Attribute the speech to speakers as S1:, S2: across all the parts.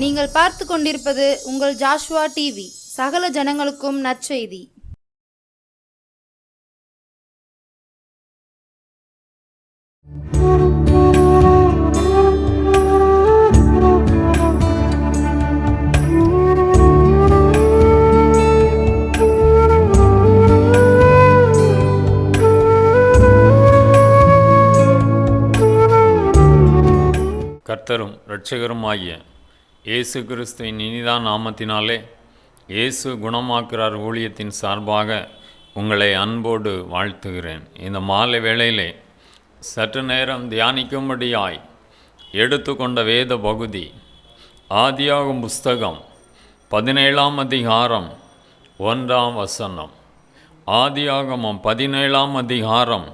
S1: நீங்கள் பார்த்து கொண்டிருப்பது உங்கள் ஜாஷ்வா டிவி. சகல ஜனங்களுக்கும் நற்செய்தி.
S2: கர்த்தரும் இரட்சகருமாகிய இயேசு கிறிஸ்துவின் இனிதா நாமத்தினாலே இயேசு குணமாக்குறார் ஊழியத்தின் சார்பாக உங்களை அன்போடு வாழ்த்துகிறேன். இந்த மாலை வேளையிலே சற்று நேரம் தியானிக்கும்படியாய் எடுத்துக்கொண்ட வேத பகுதி ஆதியாகமம் புஸ்தகம் 17ஆம் அதிகாரம் 1ஆம் வசனம். ஆதியாகமம் 17ஆம் அதிகாரம்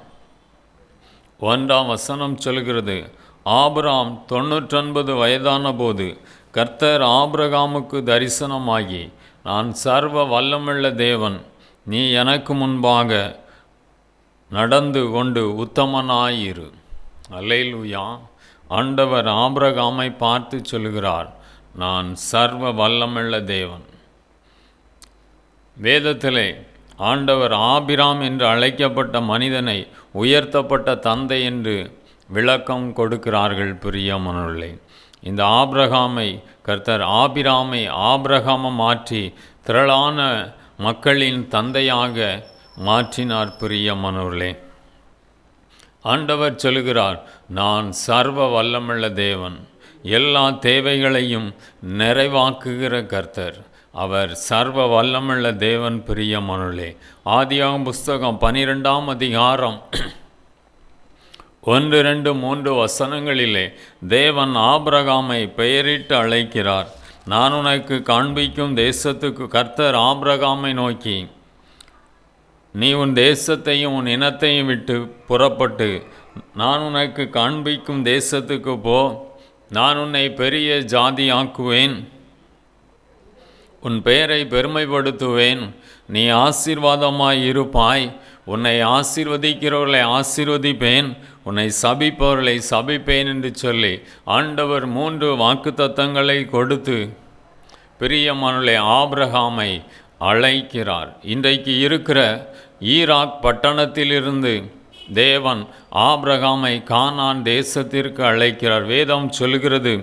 S2: 1ஆம் வசனம் சொல்கிறது, ஆபிராம் 99 வயதான போது கர்த்தர் ஆபிரகாமுக்கு தரிசனமாகி, நான் சர்வ வல்லமுள்ள தேவன், நீ எனக்கு முன்பாக நடந்து கொண்டு உத்தமனாயிரு. அல்லேலூயா. ஆண்டவர் ஆபிரகாமை பார்த்து சொல்கிறார், நான் சர்வ வல்லமுள்ள தேவன். வேதத்திலே ஆண்டவர் ஆபிராம் என்று அழைக்கப்பட்ட மனிதனை உயர்த்தப்பட்ட தந்தை என்று விளக்கம் கொடுக்கிறார்கள். பிரியமானவர்களே, இந்த ஆபிரகாமை கர்த்தர் ஆபிராமை ஆபிரகாமை மாற்றி திரளான மக்களின் தந்தையாக மாற்றினார். பிரியமானவர்களே, ஆண்டவர் சொல்கிறார், நான் சர்வ வல்லமுள்ள தேவன், எல்லா தேவைகளையும் நிறைவாக்குகிற கர்த்தர், அவர் சர்வ வல்லமுள்ள தேவன். பிரியமானவர்களே, ஆதியாகமம் புஸ்தகம் 12ஆம் அதிகாரம் 1, 2, 3 வசனங்களிலே தேவன் ஆபிரகாமை பெயரிட்டு அழைக்கிறார். நான் உனக்கு காண்பிக்கும் தேசத்துக்கு கர்த்தர் ஆபிரகாமை நோக்கி, நீ உன் தேசத்தையும் உன் இனத்தையும் விட்டு புறப்பட்டு நான் உனக்கு காண்பிக்கும் தேசத்துக்கு போ. நான் உன்னை பெரிய ஜாதியாக்குவேன், உன் பெயரை பெருமைப்படுத்துவேன், நீ ஆசீர்வாதமாய் இருப்பாய், உன்னை ஆசீர்வதிக்கிறவர்களை ஆசீர்வதிப்பேன், உன்னை சபிப்பவர்களை சபிப்பேன் என்று சொல்லி ஆண்டவர் 3 வாக்குத்தத்தங்களை கொடுத்து பிரியமானவர்களே ஆபிரகாமை அழைக்கிறார். இன்றைக்கு இருக்கிற ஈராக் பட்டணத்திலிருந்து தேவன் ஆபிரகாமை கானான் தேசத்திற்கு அழைக்கிறார். வேதம் சொல்கிறது,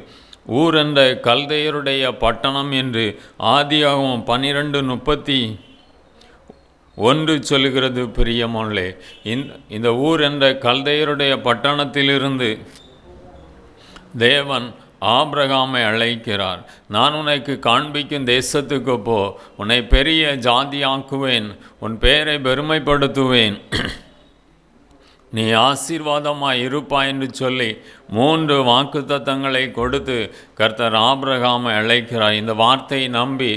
S2: ஊர் என்ற கல்தையருடைய பட்டணம் என்று ஆதியாகமம் 12:31 சொல்கிறது. பிரியமானவர்களே, இந்த ஊர் என்ற கல்தையருடைய பட்டணத்திலிருந்து தேவன் ஆபிரகாமை அழைக்கிறார். நான் உனக்கு காண்பிக்கும் தேசத்துக்கு போ, உன்னை பெரிய ஜாதியாக்குவேன், உன் பெயரை பெருமைப்படுத்துவேன், நீ ஆசீர்வாதமாய் இருப்பாய் என்று சொல்லி 3 வாக்குத்தத்தங்களை கொடுத்து கர்த்தர் ஆபிரகாமை அழைக்கிறார். இந்த வார்த்தையை நம்பி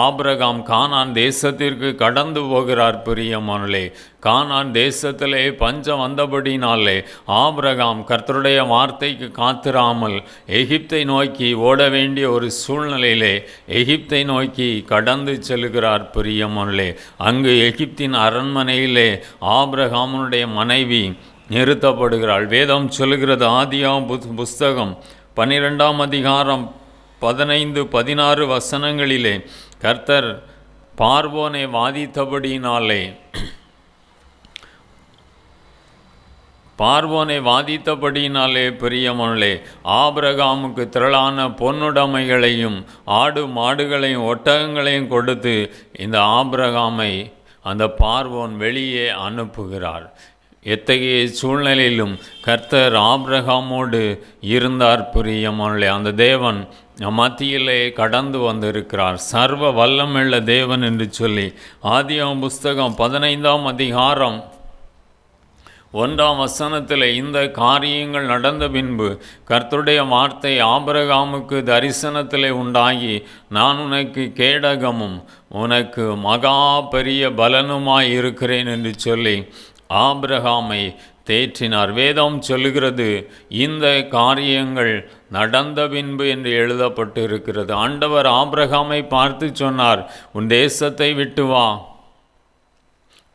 S2: ஆபிரகாம் கானான் தேசத்திற்கு கடந்து போகிறார். பிரியமானவர்களே, கானான் தேசத்திலே பஞ்சம் வந்தபடினாலே ஆபிரகாம் கர்த்தருடைய வார்த்தைக்கு காத்திராமல் எகிப்தை நோக்கி ஓட வேண்டிய ஒரு சூழ்நிலையிலே எகிப்தை நோக்கி கடந்து செல்கிறார். பிரியமானவர்களே, அங்கு எகிப்தின் அரண்மனையிலே ஆபிரகாமுடைய மனைவி நிறுத்தப்படுகிறாள். வேதம் சொல்கிறது, ஆதியாகமம் புஸ்தகம் 12ஆம் அதிகாரம் 15, 16 வசனங்களிலே கர்த்தர் பார்வோனை வாதித்தபடியினாலே பிரியமானவர்களே ஆபிரகாமுக்கு திரளான பொன்னுடைமைகளையும் ஆடு மாடுகளையும் ஒட்டகங்களையும் கொடுத்து இந்த ஆபிரகாமை அந்த பார்வோன் வெளியே அனுப்புகிறார். எத்தகைய சூழ்நிலையிலும் கர்த்தர் ஆபிரகாமோடு இருந்தார். பிரியமானவர்களே, அந்த தேவன் மத்தியிலே கடந்து வந்திருக்கிறார். சர்வ வல்லமுள்ள தேவன் என்று சொல்லி ஆதியாகமம் புஸ்தகம் 15ஆம் அதிகாரம் 1ஆம் வசனத்தில் இந்த காரியங்கள் நடந்த பின்பு கர்த்தருடைய வார்த்தை ஆபிரகாமுக்கு தரிசனத்திலே உண்டாகி, நான் உனக்கு கேடகமும் உனக்கு மகா பெரிய பலனுமாய் இருக்கிறேன் என்று சொல்லி ஆபிரகாமை தேற்றினார். வேதம் சொல்லுகிறது, இந்த காரியங்கள் நடந்த பின்பு என்று எழுதப்பட்டு இருக்கிறது. ஆண்டவர் ஆபிரகாமை பார்த்து சொன்னார், உன் தேசத்தை விட்டு வா,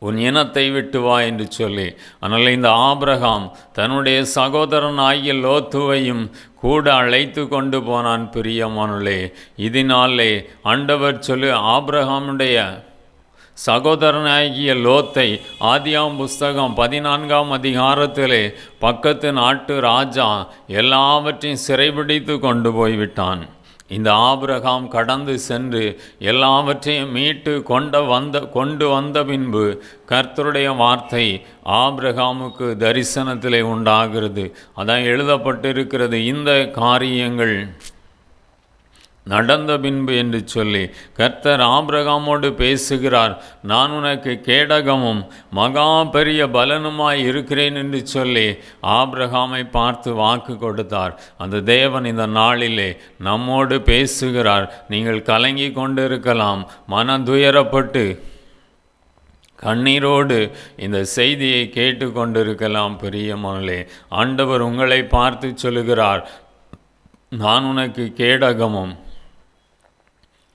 S2: உன் இனத்தை விட்டு வா என்று சொல்லி. ஆனால் இந்த ஆபிரகாம் தன்னுடைய சகோதரன் ஆகிய லோத்துவையும் கூட அழைத்து கொண்டு போனான். பிரியமானவர்களே, இதனாலே ஆண்டவர் ஆபிரகாமுடைய சகோதரனாகிய லோத்தை ஆதியாம் புஸ்தகம் 14ஆம் அதிகாரத்திலே பக்கத்து நாட்டு ராஜா எல்லாவற்றையும் சிறைபிடித்து கொண்டு போய்விட்டான். இந்த ஆபிரகாம் கடந்து சென்று எல்லாவற்றையும் மீட்டு கொண்டு வந்த பின்பு கர்த்தருடைய வார்த்தை ஆபிரகாமுக்கு தரிசனத்திலே உண்டாகிறது. அதான் எழுதப்பட்டிருக்கிறது, இந்த காரியங்கள் நடந்த பின்பு என்று சொல்லி கர்த்தர் ஆபிரகாமோடு பேசுகிறார். நான் உனக்கு கேடகமும் மகா பெரிய பலனுமாய் இருக்கிறேன் என்று சொல்லி ஆபிரகாமை பார்த்து வாக்கு கொடுத்தார். அந்த தேவன் இந்த நாளிலே நம்மோடு பேசுகிறார். நீங்கள் கலங்கி கொண்டிருக்கலாம், மனதுயரப்பட்டு கண்ணீரோடு இந்த செய்தியை கேட்டு கொண்டிருக்கலாம். பிரியமானவர்களே, ஆண்டவர் உங்களை பார்த்து சொல்லுகிறார், நான் உனக்கு கேடகமும்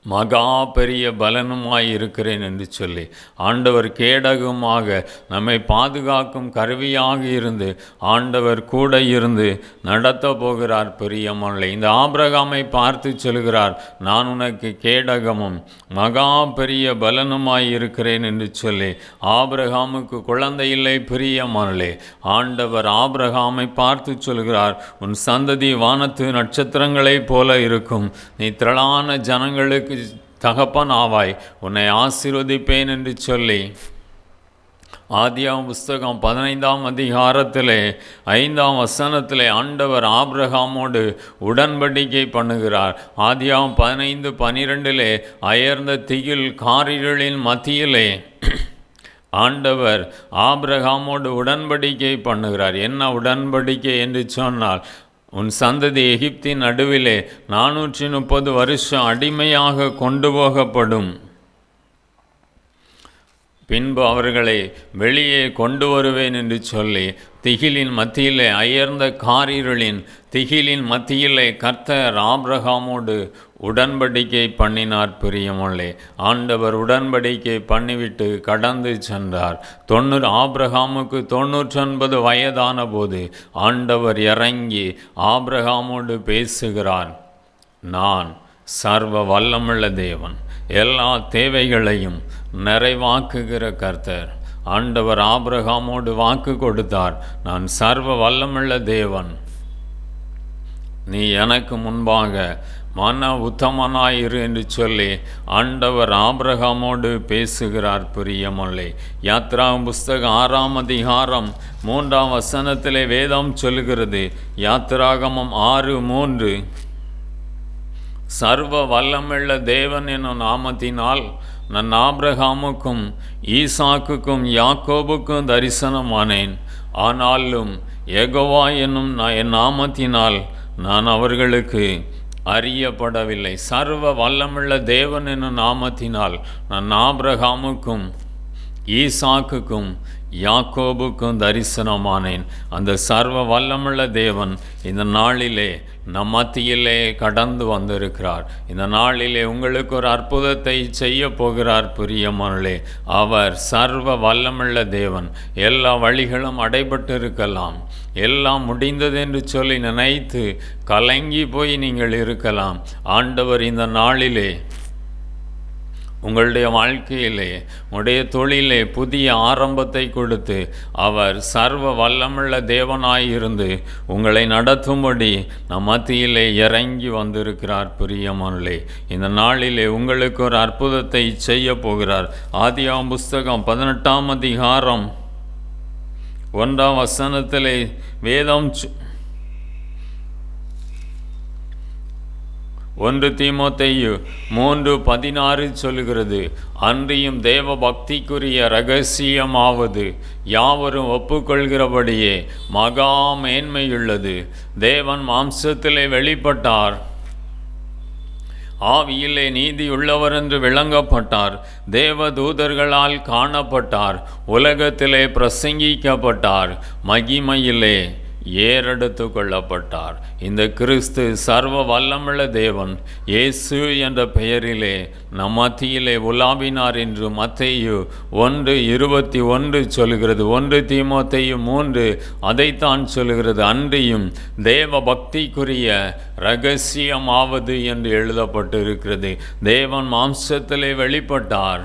S2: மகா பெரிய பலனுமாய் இருக்கிறேன் என்று சொல்லி ஆண்டவர் கேடகமாக நம்மை பாதுகாக்கும் கருவியாக இருந்து ஆண்டவர் கூட இருந்து நடத்த போகிறார். பிரியமானவர்களே, இந்த ஆபிரகாமை பார்த்து சொல்கிறார், நான் உனக்கு கேடகமும் மகா பெரிய பலனுமாய் இருக்கிறேன் என்று சொல்லி ஆபிரகாமுக்கு குழந்தை இல்லை. பிரியமானவர்களே, ஆண்டவர் ஆபிரகாமை பார்த்து சொல்கிறார், உன் சந்ததி வானத்து நட்சத்திரங்களைப் போல இருக்கும், நீ திரளான ஜனங்களுக்கு தகப்பன் ஆவாய், உன்னை ஆசீர்வதிப்பேன் என்று சொல்லி ஆதியாம் புஸ்தகம் 15ஆம் அதிகாரத்திலே 5ஆம் வசனத்திலே ஆண்டவர் ஆபிரகாமோடு உடன்படிக்கை பண்ணுகிறார். ஆதியாம் 15:12 அயர்ந்த திகில் காரிருளின் மத்தியிலே ஆண்டவர் ஆபிரகாமோடு உடன்படிக்கை பண்ணுகிறார். என்ன உடன்படிக்கை என்று சொன்னால், உன் சந்ததி எகிப்தின் நடுவிலே 430 வருஷம் அடிமையாக கொண்டு போகப்படும், பின்பு அவர்களை வெளியே கொண்டு வருவேன் என்று சொல்லி திகிலின் மத்தியிலே, அயர்ந்த காரிருளின் திகிலின் மத்தியிலே கர்த்தர் ஆபிரகாமோடு உடன்படிக்கை பண்ணினார். பிரியமுள்ளே, ஆண்டவர் உடன்படிக்கை பண்ணிவிட்டு கடந்து சென்றார். ஆபிரகாமுக்கு 99 வயதான போது ஆண்டவர் இறங்கி ஆபிரகாமோடு பேசுகிறார். நான் சர்வ வல்லமுள்ள தேவன், எல்லா தேவைகளையும் நிறைவாக்குகிற கர்த்தர். ஆண்டவர் ஆபிரகாமோடு வாக்கு கொடுத்தார், நான் சர்வ வல்லமுள்ள தேவன், நீ எனக்கு முன்பாக மன உத்தமனாயிரு என்று சொல்லி ஆண்டவர் ஆபிரகாமோடு பேசுகிறார். பிரியமுள்ளே, யாத்ராகமம் புஸ்தகம் 6ஆம் அதிகாரம் 3ஆம் வசனத்திலே வேதம் சொல்லுகிறது, யாத்ராகமம் 6:3, சர்வ வல்லமுள்ள தேவன் என்னும் நாமத்தினால் நான் ஆபிரகாமுக்கும் ஈசாக்குக்கும் யாக்கோபுக்கும் தரிசனமானேன், ஆனாலும் யெகோவா என்னும் என் நாமத்தினால் நான் அவர்களுக்கு அறியப்படவில்லை. சர்வ வல்லமுள்ள தேவன் என்னும் நாமத்தினால் நான் ஆபிரகாமுக்கும் ஈசாக்குக்கும் யாக்கோபுக்கும் தரிசனமானேன். அந்த சர்வ வல்லமுள்ள தேவன் இந்த நாளிலே நம் மத்தியிலே கடந்து வந்திருக்கிறார். இந்த நாளிலே உங்களுக்கு ஒரு அற்புதத்தை செய்ய போகிறார். பிரியமானவர்களே, அவர் சர்வ வல்லமுள்ள தேவன். எல்லா வழிகளும் அடைபட்டிருக்கலாம், எல்லாம் முடிந்தது என்று சொல்லி நினைத்து கலங்கி போய் நீங்கள் இருக்கலாம். ஆண்டவர் இந்த நாளிலே உங்களுடைய வாழ்க்கையிலே, உங்களுடைய தொழிலே புதிய ஆரம்பத்தை கொடுத்து அவர் சர்வ வல்லமுள்ள தேவனாயிருந்து உங்களை நடத்தும்படி நம் மத்தியிலே இறங்கி வந்திருக்கிறார். பிரியமானவர்களே, இந்த நாளிலே உங்களுக்கு ஒரு அற்புதத்தை செய்ய போகிறார். ஆதியாகமம் புஸ்தகம் 18ஆம் அதிகாரம் 1ஆம் வசனத்திலே வேதம் 1 தீமோத்தேயு 3:16 சொல்லுகிறது, அன்றியும் தேவ பக்திக்குரிய இரகசியமாவது யாவரும் ஒப்புக்கொள்கிறபடியே மகா மேன்மையுள்ளது. தேவன் மாம்சத்திலே வெளிப்பட்டார், ஆவியிலே நீதியுள்ளவர் என்று விளங்கப்பட்டார், தேவ தூதர்களால் காணப்பட்டார், உலகத்திலே பிரசங்கிக்கப்பட்டார், மகிமையிலே ஏறெடுத்து கொள்ளப்பட்டார். இந்த கிறிஸ்து சர்வ வல்லமுள்ள தேவன் இயேசு என்ற பெயரிலே நம் மத்தியிலே உலாவினார் என்று மத்தேயு 1:21 சொல்கிறது. 1 தீமோத்தேயு 3 அதைத்தான் சொல்கிறது. அன்றியும் தேவ பக்திக்குரிய இரகசியமாவது என்று எழுதப்பட்டு இருக்கிறது. தேவன் மாம்சத்திலே வெளிப்பட்டார்,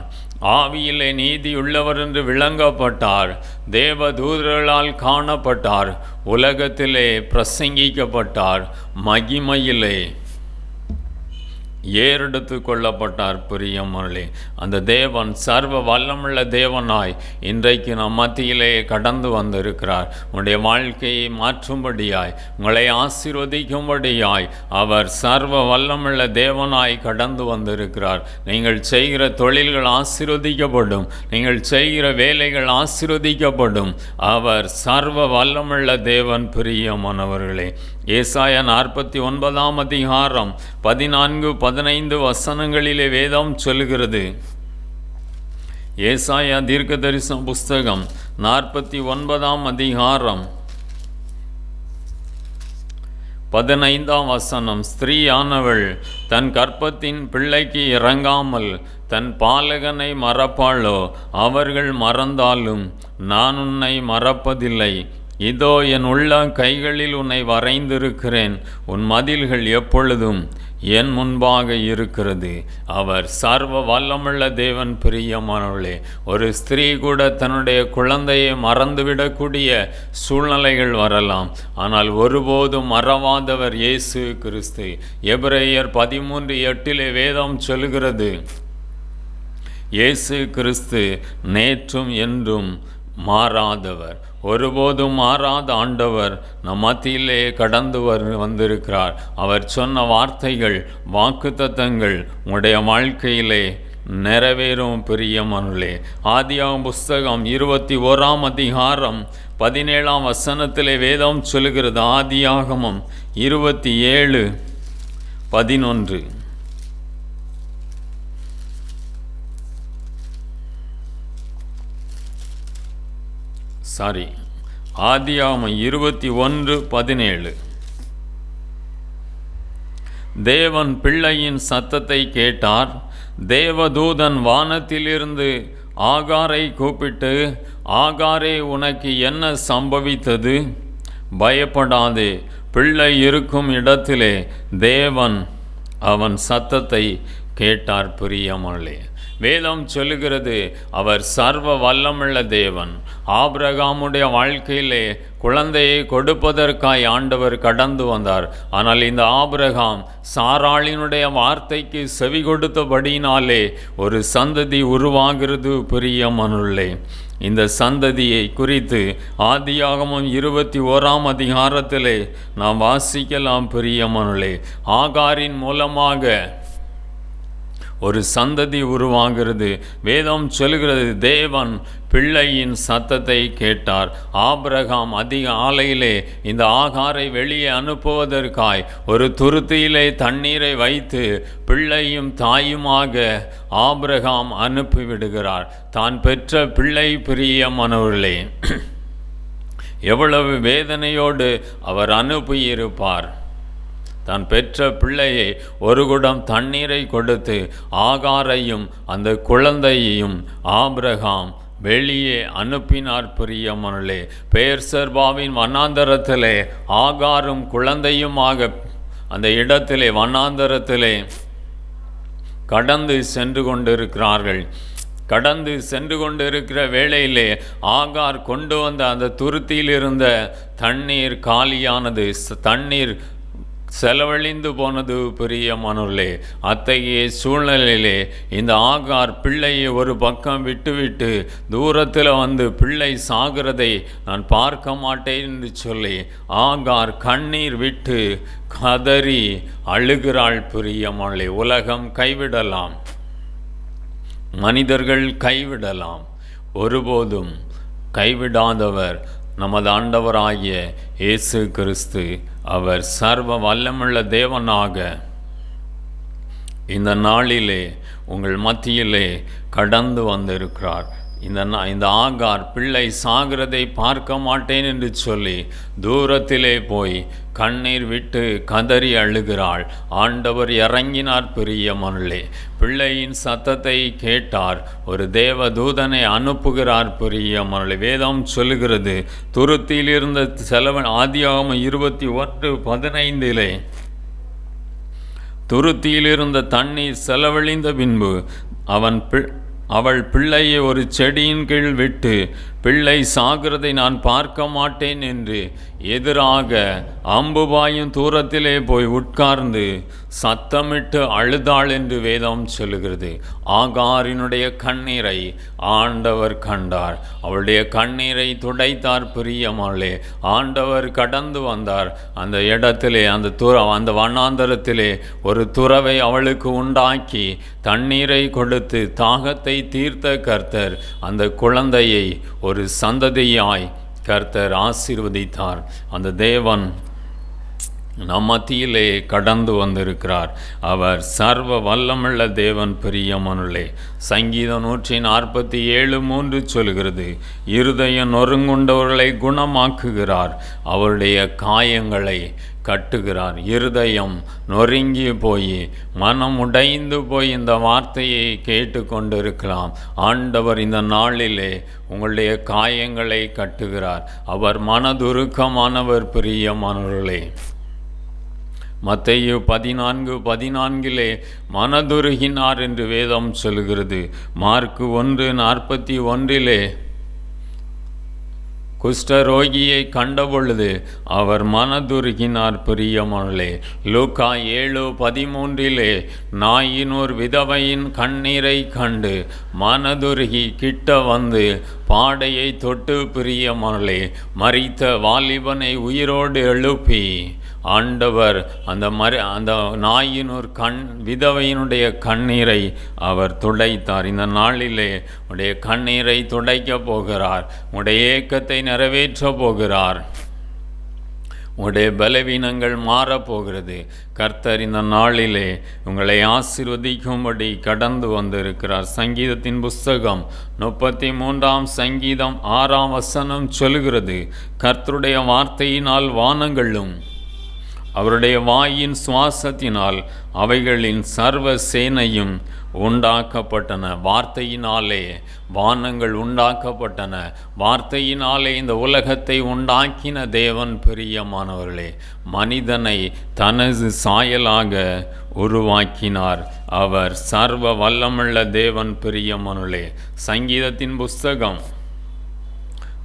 S2: ஆவியிலே நீதியுள்ளவர் என்று விளங்கப்பட்டார், தேவ தூதர்களால் காணப்பட்டார், உலகத்திலே பிரசங்கிக்கப்பட்டார், மகிமையிலே ஏறெடுத்து கொள்ளப்பட்டார். பிரியமர்களே, அந்த தேவன் சர்வ வல்லமுள்ள தேவனாய் இன்றைக்கு நம் மத்தியிலே கடந்து வந்திருக்கிறார். உங்களுடைய வாழ்க்கையை மாற்றும்படியாய், உங்களை ஆசீர்வதிக்கும்படியாய் அவர் சர்வ வல்லமுள்ள தேவனாய் கடந்து வந்திருக்கிறார். நீங்கள் செய்கிற தொழில்கள் ஆசீர்வதிக்கப்படும், நீங்கள் செய்கிற வேலைகள் ஆசீர்வதிக்கப்படும். அவர் சர்வ வல்லமுள்ள தேவன். பிரியமானவர்களே, ஏசாயா 49 அதிகாரம் 14-15 வசனங்களிலே வேதம் சொல்கிறது. ஏசாயா தீர்க்கதரிசன புஸ்தகம் 49 அதிகாரம் 15 வசனம். ஸ்திரீயானவள் தன் கற்பத்தின் பிள்ளைக்கு இறங்காமல் தன் பாலகனை மறப்பாளோ? அவர்கள் மறந்தாலும் நான் உன்னை மறப்பதில்லை. இதோ என் உள்ள கைகளில் உன்னை வரைந்திருக்கிறேன். உன் மதில்கள் எப்பொழுதும் என் முன்பாக இருக்கிறது. அவர் சர்வ வல்லமுள்ள தேவன். பிரியமானவர்களே, ஒரு ஸ்திரீ கூட தன்னுடைய குழந்தையை மறந்துவிடக்கூடிய சூழ்நிலைகள் வரலாம். ஆனால் ஒருபோதும் மறவாதவர் இயேசு கிறிஸ்து. எபிரேயர் 13:8 வேதம் சொல்கிறது, இயேசு கிறிஸ்து நேற்றும் என்றும் மாறாதவர், ஒருபோதும் மாறாத ஆண்டவர் நம் மத்தியிலே கடந்து வந்திருக்கிறார். அவர் சொன்ன வார்த்தைகள், வாக்குத்தத்தங்கள் உங்களுடைய வாழ்க்கையிலே நிறைவேறும். பிரியமானவர்களே, ஆதியாகமம் புஸ்தகம் 21 அதிகாரம் 17 வசனத்திலே வேதம் சொல்கிறது. ஆதியாகமம் 27:11. ஆதியாகமம் 21:17. தேவன் பிள்ளையின் சத்தத்தை கேட்டார். தேவதூதன் வானத்திலிருந்து ஆகாரை கூப்பிட்டு, ஆகாரே, உனக்கு என்ன சம்பவித்தது? பயப்படாதே, பிள்ளை இருக்கும் இடத்திலே தேவன் அவன் சத்தத்தை கேட்டார். பிரியமானவர்களே, வேதம் சொல்லுகிறது, அவர் சர்வ வல்லமுள்ள தேவன். ஆபிரகாமுடைய வாழ்க்கையிலே குழந்தையை கொடுப்பதற்காய் ஆண்டவர் கடந்து வந்தார். ஆனால் இந்த ஆபிரகாம் சாராளினுடைய வார்த்தைக்கு செவி கொடுத்தபடியினாலே ஒரு சந்ததி உருவாகிறது. பிரியமானவர்களே, இந்த சந்ததியை குறித்து ஆதியாகமம் 21 அதிகாரத்திலே நாம் வாசிக்கலாம். பிரியமானவர்களே, ஆகாரின் மூலமாக ஒரு சந்ததி உருவாகிறது. வேதம் சொல்கிறது, தேவன் பிள்ளையின் சத்தத்தை கேட்டார். ஆபிரகாம் அதிக ஆலையிலே இந்த ஆகாரை வெளியே அனுப்புவதற்காய் ஒரு துருத்தியிலே தண்ணீரை வைத்து பிள்ளையும் தாயுமாக ஆபிரகாம் அனுப்பிவிடுகிறார். தான் பெற்ற பிள்ளை. பிரியமானவர்களே, எவ்வளவு வேதனையோடு அவர் அனுப்பியிருப்பார். தான் பெற்ற பிள்ளையை ஒரு குடம் தண்ணீரை கொடுத்து ஆகாரையும் அந்த குழந்தையையும் ஆபிரகாம் வெளியே அனுப்பினார். பிரியமானவர்களே, பெயர்செபாவின் வனாந்தரத்திலே ஆகாரும் குழந்தையுமாக அந்த இடத்திலே வனாந்தரத்திலே கடந்து சென்று கொண்டிருக்கிறார்கள். கடந்து சென்று கொண்டிருக்கிற வேளையிலே ஆகார் கொண்டு வந்த அந்த துருத்தியில் இருந்த தண்ணீர் காலியானது, தண்ணீர் செலவழிந்து போனது. பிரியமானவர்களே, அத்தகைய சூழ்நிலையிலே இந்த ஆகார் பிள்ளையை ஒரு பக்கம் விட்டுவிட்டு தூரத்தில் வந்து பிள்ளை சாகிறதை நான் பார்க்க மாட்டேன் என்று சொல்லி ஆகார் கண்ணீர் விட்டு கதறி அழுகிறாள். பிரியமானவர்களே, உலகம் கைவிடலாம், மனிதர்கள் கைவிடலாம், ஒருபோதும் கைவிடாதவர் நமது ஆண்டவராகிய இயேசு கிறிஸ்து. அவர் சர்வ வல்லமுள்ள தேவனாக இந்த நாளிலே உங்கள் மத்தியிலே கடந்து வந்திருக்கிறார். இந்த ஆகார் பிள்ளை சாகிறதை பார்க்க மாட்டேன் என்று சொல்லி தூரத்திலே போய் கண்ணீர் விட்டு கதறி அழுகிறாள். ஆண்டவர் இறங்கினார் பிரியமானவர்களே. பிள்ளையின் சத்தத்தை கேட்டார். ஒரு தேவ தூதனை அனுப்புகிறார் பிரியமானவர்களே. வேதம் சொல்லுகிறது, துருத்தியில் இருந்த செலவன் ஆதியாகமம் 21:15 துருத்தியில் இருந்த தண்ணீர் செலவழிந்த பின்பு அவள் பிள்ளையை ஒரு செடியின் கீழ் விட்டு, பிள்ளை சாகிறதை நான் பார்க்க மாட்டேன் என்று எதிராக அம்புபாயும் தூரத்திலே போய் உட்கார்ந்து சத்தமிட்டு அழுதாள் என்று வேதம் சொல்லுகிறது. ஆகாரினுடைய கண்ணீரை ஆண்டவர் கண்டார். அவளுடைய கண்ணீரை துடைத்தார் பிரியமானவர்களே. ஆண்டவர் கடந்து வந்தார். அந்த இடத்திலே அந்த வண்ணாந்தரத்திலே ஒரு துறவை அவளுக்கு உண்டாக்கி தண்ணீரை கொடுத்து தாகத்தை தீர்த்த கர்த்தர் அந்த குழந்தையை ஒரு சந்ததியாய் கர்த்தர் ஆசீர்வதித்தார். அந்த தேவன் நம் மத்தியிலே கடந்து வந்திருக்கிறார். அவர் சர்வ வல்லமுள்ள தேவன் பிரியமானவர்களே. சங்கீதம் 147:3 சொல்கிறது, இருதயம் நொறுங்குண்டவர்களை குணமாக்குகிறார், அவருடைய காயங்களை கட்டுகிறார். இருதயம் நொறுங்கி போய் மனம் உடைந்து போய் இந்த வார்த்தையை கேட்டு கொண்டிருக்கலாம். ஆண்டவர் இந்த நாளிலே உங்களுடைய காயங்களை கட்டுகிறார். அவர் மனதுருக்கமானவர் பிரியமானவர்களே. மத்தேயு 14:14 மனதுருகினார் என்று வேதம் சொல்கிறது. மார்க்கு 1:41 குஷ்டரோகியை கண்டபொழுது அவர் மனதுருகினார் பிரியமானவர்களே. லூக்கா 7:13 நாயினூர் விதவையின் கண்ணீரை கண்டு மனதுருகி கிட்ட வந்து பாடையை தொட்டு பிரியமானவர்களே மரித்த வாலிபனை உயிரோடு எழுப்பி ஆண்டவர் அந்த நாயினூர் விதவையினுடைய கண்ணீரை அவர் துடைத்தார். இந்த நாளிலே உடைய கண்ணீரை துடைக்கப் போகிறார். உடைய ஏக்கத்தை நிறைவேற்ற போகிறார். உடைய பலவீனங்கள் மாறப்போகிறது. கர்த்தர் இந்த நாளிலே உங்களை ஆசீர்வதிக்கும்படி கடந்து வந்திருக்கிறார். சங்கீதத்தின் புஸ்தகம் 33 சங்கீதம் 6 சொல்லுகிறது, கர்த்தருடைய வார்த்தையினால் வானங்களும் அவருடைய வாயின் சுவாசத்தினால் அவைகளின் சர்வ சேனையும் உண்டாக்கப்பட்டன. வார்த்தையினாலே வானங்கள் உண்டாக்கப்பட்டன. வார்த்தையினாலே இந்த உலகத்தை உண்டாக்கின தேவன் பிரியமானவர்களே மனிதனை தனது சாயலாக உருவாக்கினார். அவர் சர்வ வல்லமுள்ள தேவன் பிரியமானவர்களே. சங்கீதத்தின் புஸ்தகம்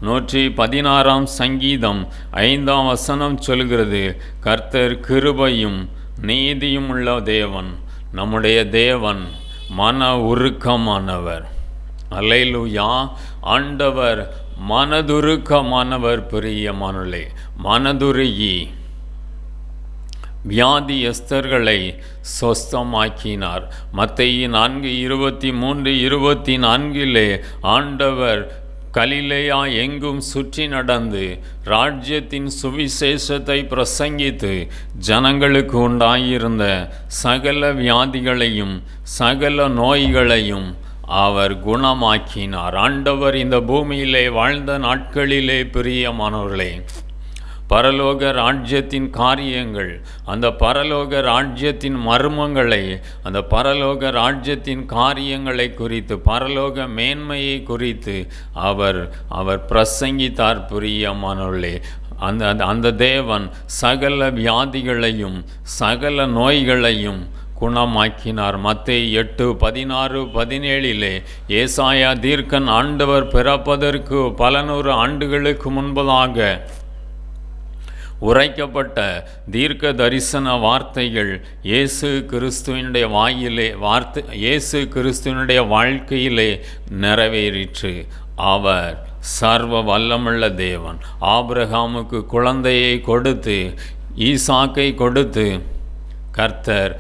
S2: 116 சங்கீதம் 5 சொல்கிறது, கர்த்தர் கிருபையும் நீதியும் உள்ள தேவன். நம்முடைய தேவன் மன உருக்கமானவர். அல்லேலூயா. ஆண்டவர் மனதுருக்கமானவர் பிரியமானவர்களே. மனதுருகி வியாதியஸ்தர்களை சொஸ்தமாக்கினார். மத்தேயு 4:23-24 ஆண்டவர் கலிலேயா எங்கும் சுற்றி நடந்து ராஜ்யத்தின் சுவிசேஷத்தை பிரசங்கித்து ஜனங்களுக்கு உண்டாயிருந்த சகல வியாதிகளையும் சகல நோய்களையும் அவர் குணமாக்கினார். ஆண்டவர் இந்த பூமியிலே வாழ்ந்த நாட்களிலே பிரியமானவர்களே பரலோக ராஜ்யத்தின் காரியங்கள், அந்த பரலோக ராஜ்யத்தின் மர்மங்களை, அந்த பரலோக ராஜ்யத்தின் காரியங்களை குறித்து, பரலோக மேன்மையை குறித்து அவர் பிரசங்கித்தார் பிரியமானவர்களே. அந்த தேவன் சகல வியாதிகளையும் சகல நோய்களையும் குணமாக்கினார். மத்தேயு 8:16-17 ஏசாயா தீர்க்கன் ஆண்டவர் பிறப்பதற்கு பல நூறு ஆண்டுகளுக்கு முன்பதாக உரைக்கப்பட்ட தீர்க்க தரிசன வார்த்தைகள் இயேசு கிறிஸ்துவினுடைய இயேசு கிறிஸ்துவினுடைய வாழ்க்கையிலே நிறைவேறிற்று. அவர் சர்வ வல்லமுள்ள தேவன். ஆபிரகாமுக்கு குழந்தையை கொடுத்து ஈசாக்கை கொடுத்து கர்த்தர்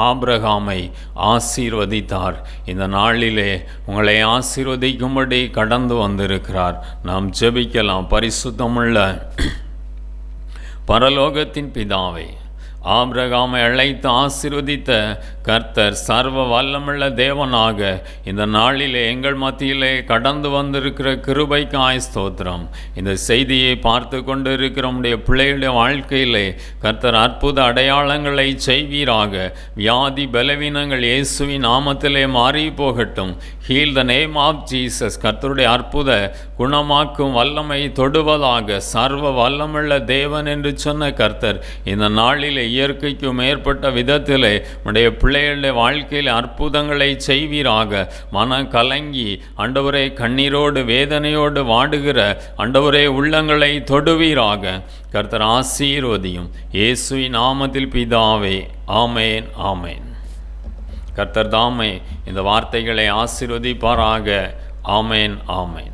S2: ஆபிரகாமை ஆசீர்வதித்தார். இந்த நாளிலே உங்களை ஆசீர்வதிக்கும்படி கடந்து வந்திருக்கிறார். நாம் ஜெபிக்கலாம். பரிசுத்தமுள்ள பரலோகத்தின் பிதாவே, ஆபிரகாமை அழைத்து ஆசீர்வதித்த கர்த்தர் சர்வ வல்லமுள்ள தேவனாக இந்த நாளிலே எங்கள் மத்தியிலே கடந்து வந்திருக்கிற கிருபைக்காய் ஸ்தோத்திரம். இந்த செய்தியை பார்த்து கொண்டு இருக்கிற உடைய பிள்ளைகளுடைய வாழ்க்கையிலே கர்த்தர் அற்புத அடையாளங்களை செய்வீராக. வியாதி பலவீனங்கள் இயேசுவின் நாமத்திலே மாறி போகட்டும். Heal the name of Jesus. கர்த்தருடைய அற்புத குணமாக்கும் வல்லமை தொடுவதாக. சர்வ வல்லமுள்ள தேவன் என்று சொன்ன கர்த்தர் இந்த நாளிலே இயற்கைக்கு மேற்பட்ட விதத்திலே உடைய பிள்ளைகளுடைய வாழ்க்கையில் அற்புதங்களை செய்வீராக. மன கலங்கி ஆண்டவரே கண்ணீரோடு வேதனையோடு வாடுகிற ஆண்டவரே உள்ளங்களை தொடுவீராக. கர்த்தர் ஆசீர்வதியும். இயேசுவின் நாமத்தில் பிதாவே, ஆமேன் ஆமேன். கர்த்தர் தாமே இந்த வார்த்தைகளை ஆசீர்வதிப்பாராக. ஆமேன் ஆமேன்.